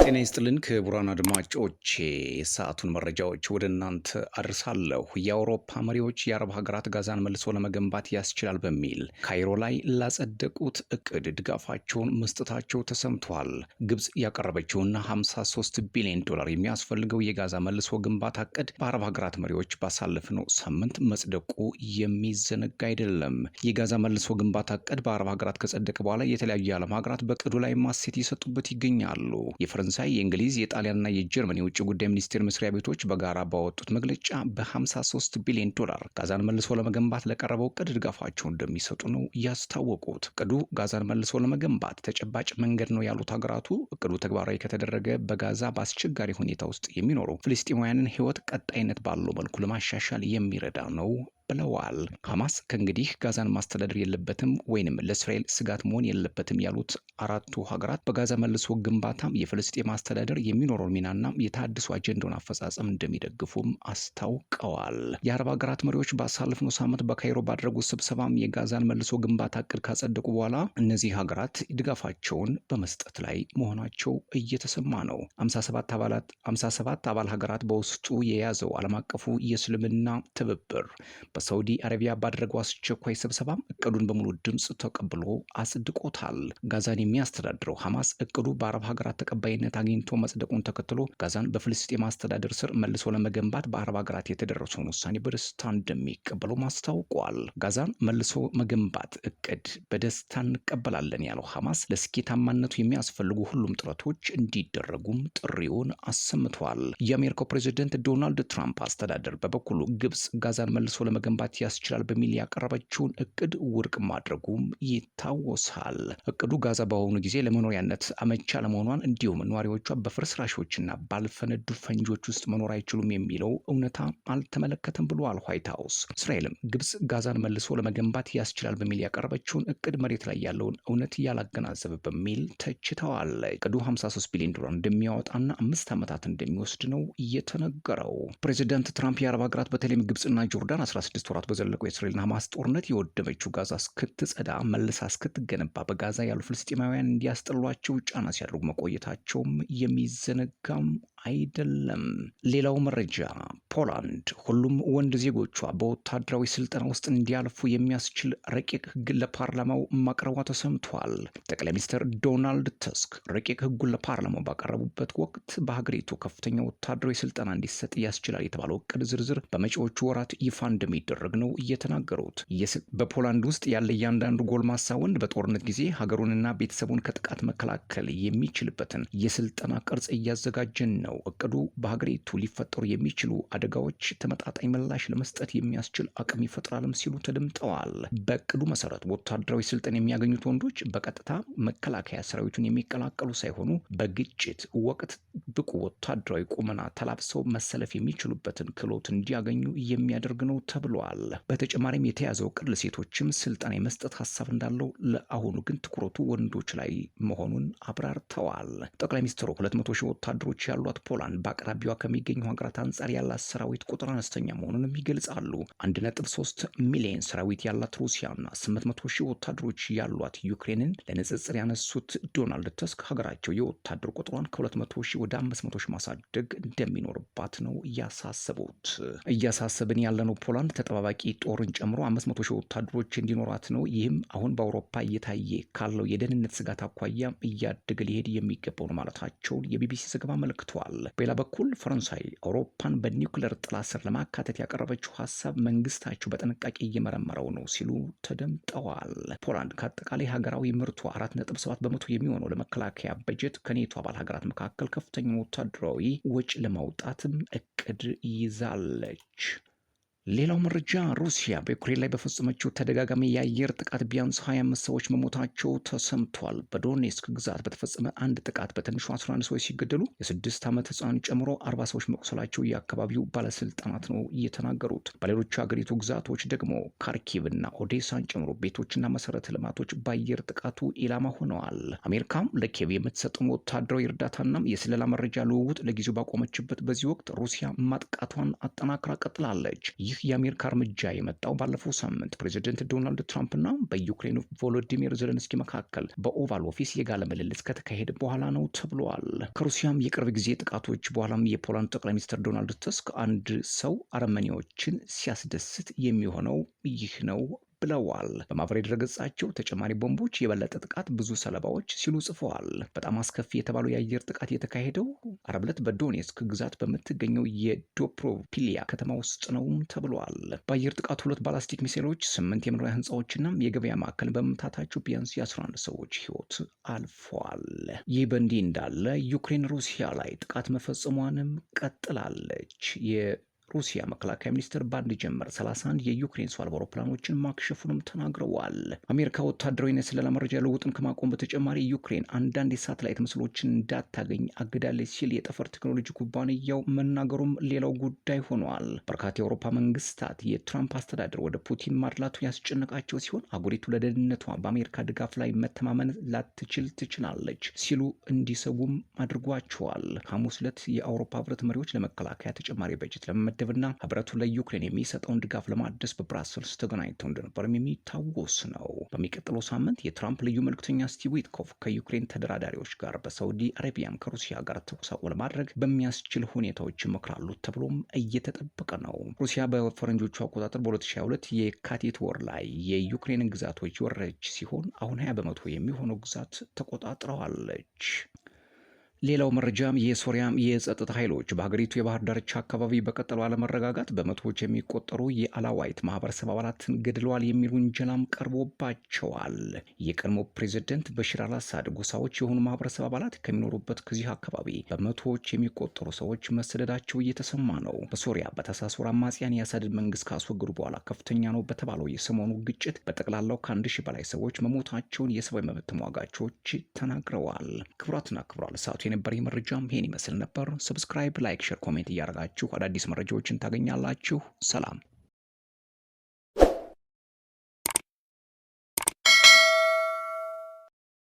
ጤና ይስጥልን ክቡራን አድማጮቼ፣ የሰዓቱን መረጃዎች ወደ እናንተ አድርሳለሁ። የአውሮፓ መሪዎች የአረብ ሀገራት ጋዛን መልሶ ለመገንባት ያስችላል በሚል ካይሮ ላይ ላጸደቁት እቅድ ድጋፋቸውን መስጠታቸው ተሰምቷል። ግብጽ ያቀረበችውና 53 ቢሊዮን ዶላር የሚያስፈልገው የጋዛ መልሶ ግንባታ እቅድ በአረብ ሀገራት መሪዎች ባሳለፍነው ሳምንት መጽደቁ የሚዘነጋ አይደለም። የጋዛ መልሶ ግንባታ እቅድ በአረብ ሀገራት ከጸደቀ በኋላ የተለያዩ የዓለም ሀገራት በእቅዱ ላይ ማሴት እየሰጡበት ይገኛሉ። የፈረንሳይ፣ የእንግሊዝ፣ የጣሊያንና የጀርመን የውጭ ጉዳይ ሚኒስቴር መስሪያ ቤቶች በጋራ ባወጡት መግለጫ በ53 ቢሊዮን ዶላር ጋዛን መልሶ ለመገንባት ለቀረበው እቅድ ድጋፋቸውን እንደሚሰጡ ነው ያስታወቁት። እቅዱ ጋዛን መልሶ ለመገንባት ተጨባጭ መንገድ ነው ያሉት ሀገራቱ እቅዱ ተግባራዊ ከተደረገ በጋዛ በአስቸጋሪ ሁኔታ ውስጥ የሚኖሩ ፍልስጤማውያንን ሕይወት ቀጣይነት ባለው መልኩ ለማሻሻል የሚረዳ ነው ብለዋል። ሐማስ ከእንግዲህ ጋዛን ማስተዳደር የለበትም ወይንም ለእስራኤል ስጋት መሆን የለበትም ያሉት አራቱ ሀገራት በጋዛ መልሶ ግንባታም የፍልስጤም አስተዳደር የሚኖረው ሚናና የታድሶ አጀንዳውን አፈጻጸም እንደሚደግፉም አስታውቀዋል። የአረብ ሀገራት መሪዎች ባሳለፍነው ሳምንት በካይሮ ባደረጉት ስብሰባም የጋዛን መልሶ ግንባታ እቅድ ካጸደቁ በኋላ እነዚህ ሀገራት ድጋፋቸውን በመስጠት ላይ መሆናቸው እየተሰማ ነው። 57 አባል ሀገራት በውስጡ የያዘው ዓለም አቀፉ የእስልምና ትብብር በሳውዲ አረቢያ ባደረገው አስቸኳይ ስብሰባም እቅዱን በሙሉ ድምጽ ተቀብሎ አጽድቆታል። ጋዛን የሚያስተዳድረው ሐማስ እቅዱ በአረብ ሀገራት ተቀባይነት አግኝቶ መጽደቁን ተከትሎ ጋዛን በፍልስጤም አስተዳደር ስር መልሶ ለመገንባት በአረብ ሀገራት የተደረሰውን ውሳኔ በደስታ እንደሚቀበለው አስታውቋል። ጋዛን መልሶ መገንባት እቅድ በደስታ እንቀበላለን ያለው ሐማስ ለስኬታማነቱ የሚያስፈልጉ ሁሉም ጥረቶች እንዲደረጉም ጥሪውን አሰምቷል። የአሜሪካው ፕሬዚደንት ዶናልድ ትራምፕ አስተዳደር በበኩሉ ግብጽ ጋዛን መልሶ ለመገንባት ያስችላል በሚል ያቀረበችውን እቅድ ውድቅ ማድረጉም ይታወሳል። እቅዱ ጋዛ በአሁኑ ጊዜ ለመኖሪያነት አመቻ ለመሆኗን እንዲሁም ነዋሪዎቿ በፍርስራሾችና ባልፈነዱ ፈንጆች ውስጥ መኖር አይችሉም የሚለው እውነታ አልተመለከተም ብሏል ዋይት ሀውስ። እስራኤልም ግብጽ ጋዛን መልሶ ለመገንባት ያስችላል በሚል ያቀረበችውን እቅድ መሬት ላይ ያለውን እውነት ያላገናዘበ በሚል ተችተዋል። እቅዱ 53 ቢሊዮን ዶላር እንደሚያወጣና 5 ዓመታት እንደሚወስድ ነው እየተነገረው። ፕሬዚዳንት ትራምፕ የአረብ ሀገራት በተለይም ግብጽና ጆርዳን 16 ወራት በዘለቀው የእስራኤልና ሐማስ ጦርነት የወደመችው ጋዛ እስክትጸዳ መልሳ እስክትገነባ በጋዛ ያሉ ፍልስጤማውያን እንዲያስጠሏቸው ጫና ሲያደርጉ መቆየታቸውም የሚዘነጋም አይደለም። ሌላው መረጃ ፖላንድ ሁሉም ወንድ ዜጎቿ በወታደራዊ ስልጠና ውስጥ እንዲያልፉ የሚያስችል ረቂቅ ሕግ ለፓርላማው ማቅረቧ ተሰምቷል። ጠቅላይ ሚኒስትር ዶናልድ ተስክ ረቂቅ ሕጉን ለፓርላማው ባቀረቡበት ወቅት በሀገሪቱ ከፍተኛ ወታደራዊ ስልጠና እንዲሰጥ ያስችላል የተባለው እቅድ ዝርዝር በመጪዎቹ ወራት ይፋ እንደሚደረግ ነው እየተናገሩት። በፖላንድ ውስጥ ያለ እያንዳንዱ ጎልማሳ ወንድ በጦርነት ጊዜ ሀገሩንና ቤተሰቡን ከጥቃት መከላከል የሚችልበትን የስልጠና ቅርጽ እያዘጋጀን ነው። እቅዱ በሀገሪቱ ሊፈጠሩ የሚችሉ አደጋዎች ተመጣጣኝ ምላሽ ለመስጠት የሚያስችል አቅም ይፈጥራልም ሲሉ ተደምጠዋል። በእቅዱ መሰረት ወታደራዊ ስልጠና የሚያገኙት ወንዶች በቀጥታ መከላከያ ሰራዊቱን የሚቀላቀሉ ሳይሆኑ በግጭት ወቅት ብቁ ወታደራዊ ቁመና ተላብሰው መሰለፍ የሚችሉበትን ክህሎት እንዲያገኙ የሚያደርግ ነው ተብሏል። በተጨማሪም የተያዘው እቅድ ለሴቶችም ስልጠና የመስጠት ሀሳብ እንዳለው፣ ለአሁኑ ግን ትኩረቱ ወንዶች ላይ መሆኑን አብራርተዋል። ጠቅላይ ሚኒስትሩ 200 ሺህ ወታደሮች ያሏት ፖላንድ በአቅራቢያዋ ከሚገኙ ሀገራት አንጻር ያላት ሰራዊት ቁጥር አነስተኛ መሆኑንም ይገልጻሉ። 1.3 ሚሊዮን ሰራዊት ያላት ሩሲያና 800 ሺህ ወታደሮች ያሏት ዩክሬንን ለንጽጽር ያነሱት ዶናልድ ተስክ ሀገራቸው የወታደር ቁጥሯን ከ200 ሺህ ወደ 500 ሺህ ማሳደግ እንደሚኖርባት ነው ያሳሰቡት። እያሳሰብን ያለነው ፖላንድ ተጠባባቂ ጦርን ጨምሮ 500 ሺህ ወታደሮች እንዲኖራት ነው። ይህም አሁን በአውሮፓ እየታየ ካለው የደህንነት ስጋት አኳያ እያደገ ሊሄድ የሚገባው ነው ማለታቸውን የቢቢሲ ዘገባ አመልክቷል። በሌላ በኩል ፈረንሳይ አውሮፓን በኒውክሌር ጥላ ስር ለማካተት ያቀረበችው ሀሳብ መንግስታቸው በጥንቃቄ እየመረመረው ነው ሲሉ ተደምጠዋል። ፖላንድ ከአጠቃላይ ሀገራዊ ምርቷ 4.7 በመቶ የሚሆነው ለመከላከያ በጀት ከኔቶ አባል ሀገራት መካከል ከፍተኛ ወታደራዊ ወጪ ለማውጣትም እቅድ ይዛለች። ሌላው መረጃ ሩሲያ በዩክሬን ላይ በፈጸመችው ተደጋጋሚ የአየር ጥቃት ቢያንስ 25 ሰዎች መሞታቸው ተሰምቷል። በዶኔስክ ግዛት በተፈጸመ አንድ ጥቃት በትንሹ 11 ሰዎች ሲገደሉ የ6 ዓመት ህፃን ጨምሮ 40 ሰዎች መቁሰላቸው የአካባቢው ባለስልጣናት ነው የተናገሩት። በሌሎች ሀገሪቱ ግዛቶች ደግሞ ካርኪቭና ኦዴሳን ጨምሮ ቤቶችና መሰረተ ልማቶች በአየር ጥቃቱ ኢላማ ሆነዋል። አሜሪካም ለኪየቭ የምትሰጠውን ወታደራዊ እርዳታና የስለላ መረጃ ልውውጥ ለጊዜው ባቆመችበት በዚህ ወቅት ሩሲያ ማጥቃቷን አጠናክራ ቀጥላለች። ይህ ይህ የአሜሪካ እርምጃ የመጣው ባለፈው ሳምንት ፕሬዚደንት ዶናልድ ትራምፕና በዩክሬኑ ቮሎዲሚር ዘለንስኪ መካከል በኦቫል ኦፊስ የጋለ ምልልስ ከተካሄደ በኋላ ነው ተብሏል። ከሩሲያም የቅርብ ጊዜ ጥቃቶች በኋላም የፖላንድ ጠቅላይ ሚኒስትር ዶናልድ ተስክ አንድ ሰው አረመኔዎችን ሲያስደስት የሚሆነው ይህ ነው ብለዋል። በማህበራዊ ድረገጻቸው ተጨማሪ ቦምቦች፣ የበለጠ ጥቃት፣ ብዙ ሰለባዎች ሲሉ ጽፈዋል። በጣም አስከፊ የተባለው የአየር ጥቃት የተካሄደው ዓርብ ዕለት በዶኔስክ ግዛት በምትገኘው የዶፕሮፒሊያ ከተማ ውስጥ ነው ተብሏል። በአየር ጥቃቱ 2 ባላስቲክ ሚሳይሎች 8 የመኖሪያ ህንፃዎችና የገበያ ማዕከል በመምታታቸው ቢያንስ የ11 ሰዎች ህይወት አልፏል። ይህ በእንዲህ እንዳለ ዩክሬን ሩሲያ ላይ ጥቃት መፈጸሟንም ቀጥላለች። ሩሲያ መከላከያ ሚኒስትር ባንድ ጀመር 31 የዩክሬን ሰው አልባ አውሮፕላኖችን ማክሸፉንም ተናግረዋል። አሜሪካ ወታደራዊና የስለላ መረጃ ልውውጥን ከማቆም በተጨማሪ ዩክሬን አንዳንድ የሳተላይት ምስሎችን እንዳታገኝ አግዳለች ሲል የጠፈር ቴክኖሎጂ ኩባንያው መናገሩም ሌላው ጉዳይ ሆኗል። በርካታ የአውሮፓ መንግስታት የትራምፕ አስተዳደር ወደ ፑቲን ማድላቱ ያስጨነቃቸው ሲሆን አገሪቱ ለደህንነቷ በአሜሪካ ድጋፍ ላይ መተማመን ላትችል ትችላለች ሲሉ እንዲሰጉም አድርጓቸዋል። ሐሙስ ዕለት የአውሮፓ ህብረት መሪዎች ለመከላከያ ተጨማሪ በጀት ለመመደብና ህብረቱ ለዩክሬን የሚሰጠውን ድጋፍ ለማደስ በብራስልስ ተገናኝተው እንደነበርም የሚታወስ ነው። በሚቀጥለው ሳምንት የትራምፕ ልዩ መልክተኛ ስቲቭ ዊትኮፍ ከዩክሬን ተደራዳሪዎች ጋር በሳውዲ አረቢያም ከሩሲያ ጋር ተኩስ አቁም ለማድረግ በሚያስችል ሁኔታዎች ይመክራሉ ተብሎም እየተጠበቀ ነው። ሩሲያ በፈረንጆቹ አቆጣጠር በ2022 የካቲት ወር ላይ የዩክሬንን ግዛቶች ወረረች ሲሆን አሁን 20 በመቶ የሚሆነው ግዛት ተቆጣጥረዋለች። ሌላው መረጃም የሶሪያም የጸጥታ ኃይሎች በሀገሪቱ የባህር ዳርቻ አካባቢ በቀጠለው አለመረጋጋት በመቶዎች የሚቆጠሩ የአላዋይት ማህበረሰብ አባላትን ገድለዋል የሚል ውንጀላም ቀርቦባቸዋል። የቀድሞ ፕሬዝደንት በሽር አልአሳድ ጎሳዎች የሆኑ ማህበረሰብ አባላት ከሚኖሩበት ከዚህ አካባቢ በመቶዎች የሚቆጠሩ ሰዎች መሰደዳቸው እየተሰማ ነው። በሶሪያ በታህሳስ ወር አማጽያን የአሳድን መንግስት ካስወገዱ በኋላ ከፍተኛ ነው በተባለው የሰሞኑ ግጭት በጠቅላላው ከ1000 በላይ ሰዎች መሞታቸውን የሰብአዊ መብት ተሟጋቾች ተናግረዋል። ክቡራትና ክቡራን ሰዓቱ የነበረ መረጃም ይሄን ይመስል ነበር። ሰብስክራይብ፣ ላይክ፣ ሼር፣ ኮሜንት እያደረጋችሁ አዳዲስ መረጃዎችን ታገኛላችሁ። ሰላም።